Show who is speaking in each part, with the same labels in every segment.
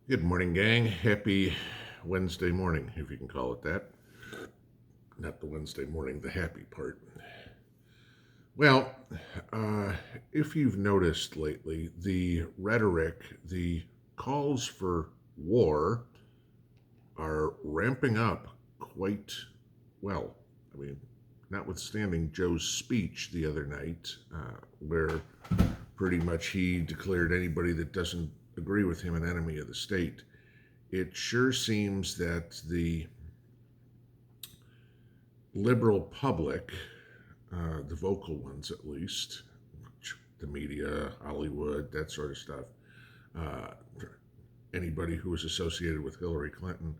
Speaker 1: Good morning, gang. Happy Wednesday morning, if you can call it that. Not the Wednesday morning, the happy part. Well, uh, if you've noticed lately, the rhetoric, the calls for war are ramping up quite well. I mean, notwithstanding Joe's speech the other night, where pretty much he declared anybody that doesn't agree with him an enemy of the state. It sure seems that the liberal public, the vocal ones at least, the media, Hollywood, that sort of stuff, uh, anybody who is associated with Hillary Clinton,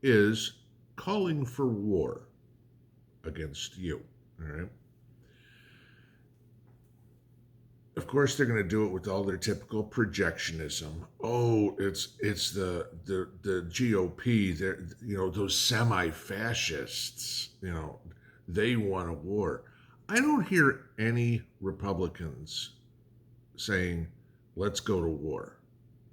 Speaker 1: is calling for war against you. All right. Of course, they're going to do it with all their typical projectionism. Oh, it's the GOP. They're those semi-fascists. They want a war. I don't hear any Republicans saying, "Let's go to war."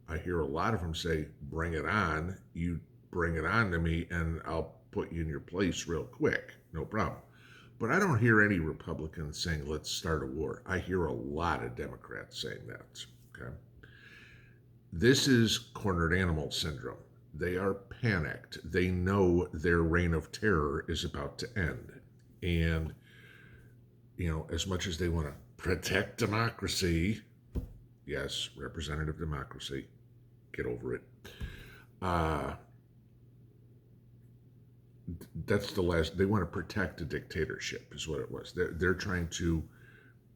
Speaker 1: I hear a lot of them say, "Bring it on. You bring it on to me, and I'll put you in your place real quick. No problem." But I don't hear any Republicans saying, "Let's start a war." I hear a lot of Democrats saying that. Okay. This is cornered animal syndrome. They are panicked. They know their reign of terror is about to end. And, as much as they want to protect democracy, yes, representative democracy, get over it. Uh, that's the last. They want to protect a dictatorship, is what it was. They're trying to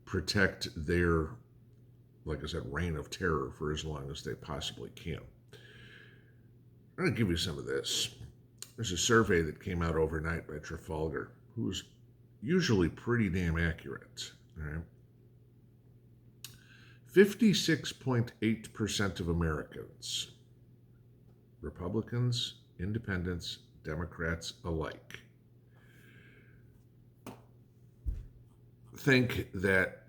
Speaker 1: protect their, like I said, reign of terror for as long as they possibly can. I'm going to give you some of this. There's a survey that came out overnight by Trafalgar, who's usually pretty damn accurate. All right. 56.8% of Americans, Republicans, independents, Democrats alike, think that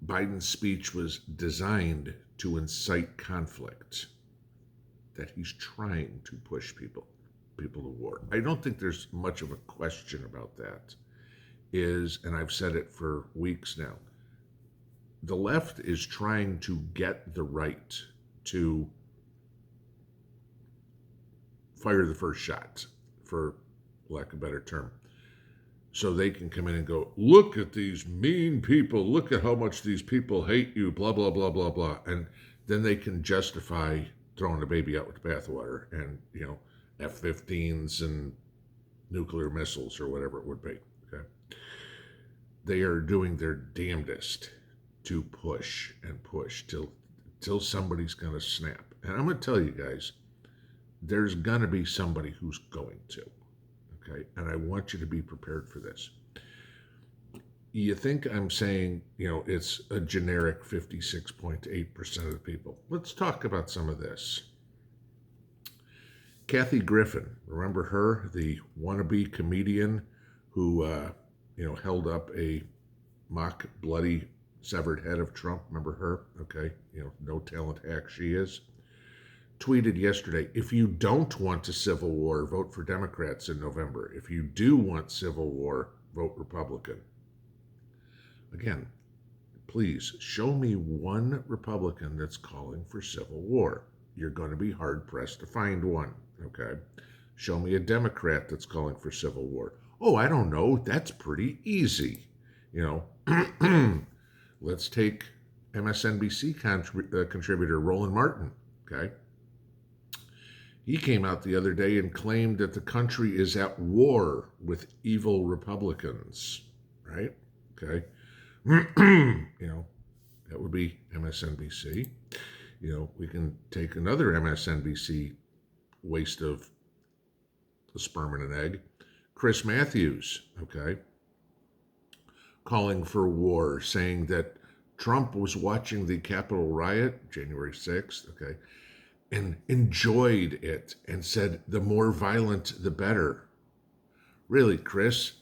Speaker 1: Biden's speech was designed to incite conflict, that he's trying to push people to war. I don't think there's much of a question about that. And I've said it for weeks now, the left is trying to get the right to fire the first shot, for lack of a better term. So they can come in and go, "Look at these mean people. Look at how much these people hate you, blah, blah, blah, blah, blah." And then they can justify throwing the baby out with the bathwater and, F-15s and nuclear missiles or whatever it would be. Okay. They are doing their damnedest to push and push till somebody's going to snap. And I'm going to tell you guys, there's going to be somebody who's going to. Okay. And I want you to be prepared for this. You think I'm saying, it's a generic 56.8% of the people. Let's talk about some of this. Kathy Griffin, remember her, the wannabe comedian who, held up a mock bloody severed head of Trump? Remember her? Okay. No talent hack she is. Tweeted yesterday, "If you don't want a civil war, vote for Democrats in November. If you do want civil war, vote Republican." Again, please show me one Republican that's calling for civil war. You're going to be hard pressed to find one. Okay. Show me a Democrat that's calling for civil war. Oh, I don't know. That's pretty easy. Let's take MSNBC contributor Roland Martin. Okay. He came out the other day and claimed that the country is at war with evil Republicans, right? Okay. That would be MSNBC. We can take another MSNBC waste of a sperm and an egg. Chris Matthews, okay, calling for war, saying that Trump was watching the Capitol riot, January 6th, okay, and enjoyed it and said the more violent, the better. Really, Chris?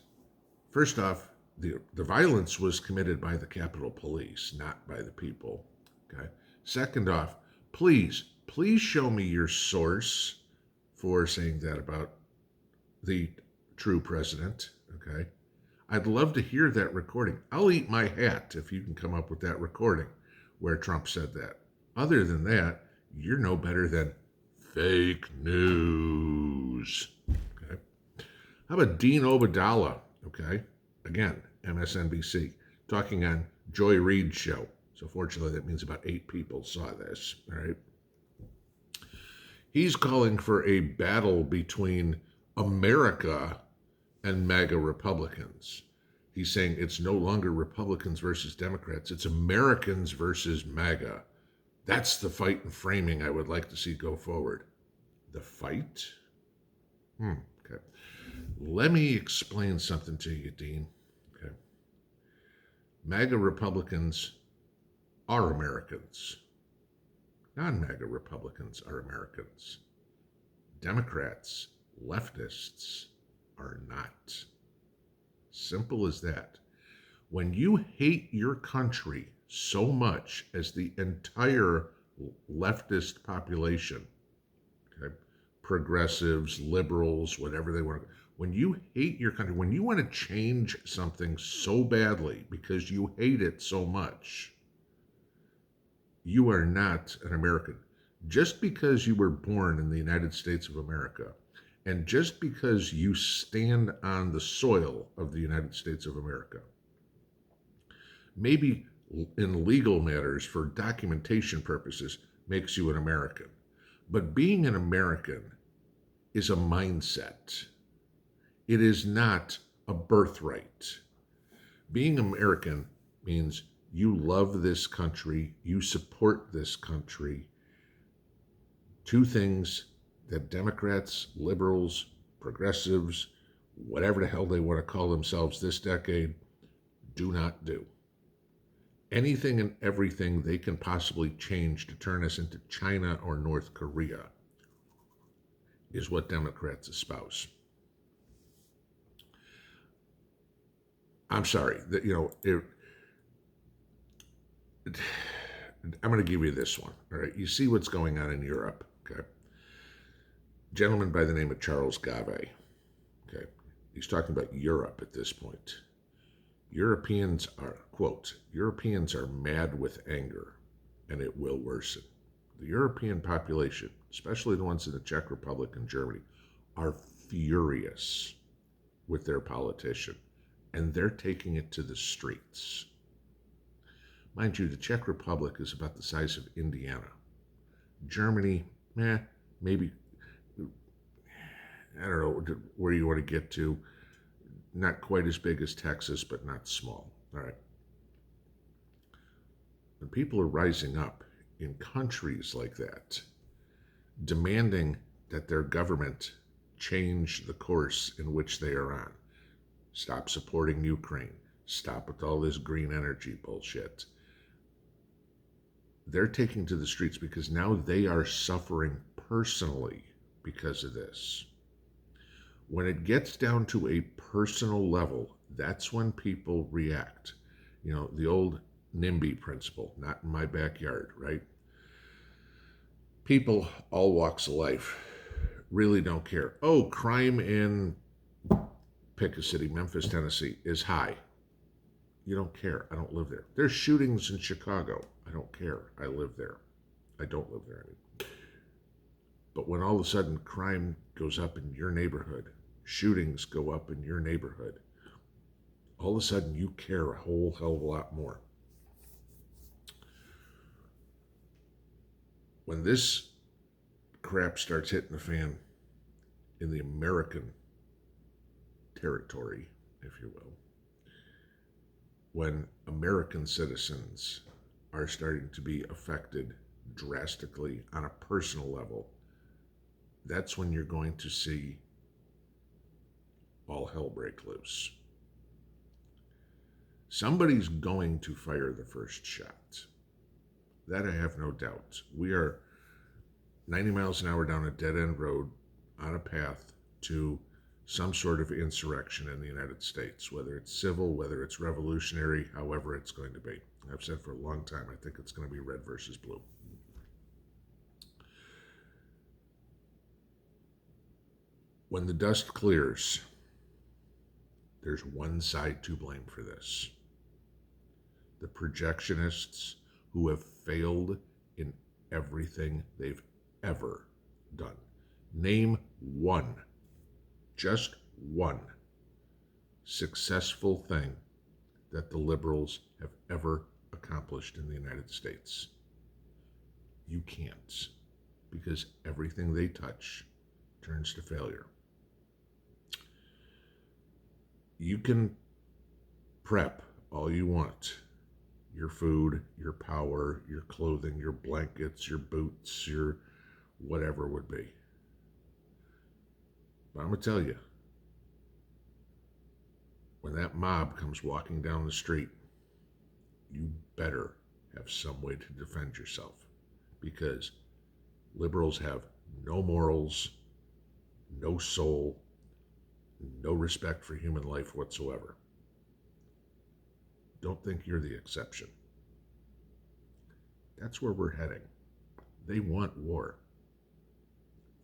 Speaker 1: First off, the violence was committed by the Capitol Police, not by the people. Okay. Second off, please please show me your source for saying that about the true president, okay? I'd love to hear that recording. I'll eat my hat if you can come up with that recording where Trump said that. Other than that, you're no better than fake news. Okay. How about Dean Obadala? Okay. Again, MSNBC, talking on Joy Reid's show. So fortunately, that means about 8 people saw this. All right. He's calling for a battle between America and MAGA Republicans. He's saying it's no longer Republicans versus Democrats, it's Americans versus MAGA. That's the fight and framing I would like to see go forward. The fight? Okay. Let me explain something to you, Dean. Okay. MAGA Republicans are Americans. Non-MAGA Republicans are Americans. Democrats, leftists, are not. Simple as that. When you hate your country so much as the entire leftist population, okay, progressives, liberals, whatever they want to, when you hate your country, when you want to change something so badly because you hate it so much, you are not an American. Just because you were born in the United States of America, and just because you stand on the soil of the United States of America, maybe in legal matters for documentation purposes, makes you an American. But being an American is a mindset. It is not a birthright. Being American means you love this country, you support this country. 2 things that Democrats, liberals, progressives, whatever the hell they want to call themselves this decade, do not do. Anything and everything they can possibly change to turn us into China or North Korea is what Democrats espouse. I'm sorry, that I'm going to give you this one. All right, you see what's going on in Europe. Okay, gentleman by the name of Charles Gave. Okay, he's talking about Europe at this point. Europeans are, quote, Europeans are mad with anger, and it will worsen. The European population, especially the ones in the Czech Republic and Germany, are furious with their politician, and they're taking it to the streets. Mind you, the Czech Republic is about the size of Indiana. Germany, maybe, I don't know where you want to get to. Not quite as big as Texas, but not small. All right. When people are rising up in countries like that, demanding that their government change the course in which they are on, stop supporting Ukraine, stop with all this green energy bullshit, they're taking to the streets because now they are suffering personally because of this. When it gets down to a personal level, that's when people react. The old NIMBY principle, not in my backyard, right? People, all walks of life, really don't care. Oh, crime in, pick a city, Memphis, Tennessee, is high. You don't care. I don't live there. There's shootings in Chicago. I don't care. I live there. I don't live there anymore. But when all of a sudden crime goes up in your neighborhood, shootings go up in your neighborhood, all of a sudden you care a whole hell of a lot more. When this crap starts hitting the fan in the American territory, if you will, when American citizens are starting to be affected drastically on a personal level, that's when you're going to see all hell break loose. Somebody's going to fire the first shot. That I have no doubt. We are 90 miles an hour down a dead-end road on a path to some sort of insurrection in the United States, whether it's civil, whether it's revolutionary, however it's going to be. I've said for a long time, I think it's going to be red versus blue. when the dust clears, there's one side to blame for this. The projectionists who have failed in everything they've ever done. Name one, just one, successful thing that the liberals have ever accomplished in the United States. You can't, because everything they touch turns to failure. You can prep all you want. Your food, your power, your clothing, your blankets, your boots, your whatever would be. But I'm going to tell you, when that mob comes walking down the street, you better have some way to defend yourself, because liberals have no morals, no soul, no respect for human life whatsoever. Don't think you're the exception. That's where we're heading. They want war.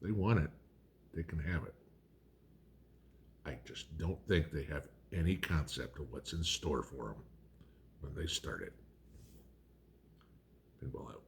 Speaker 1: They want it. They can have it. I just don't think they have any concept of what's in store for them when they start it. Pinball out.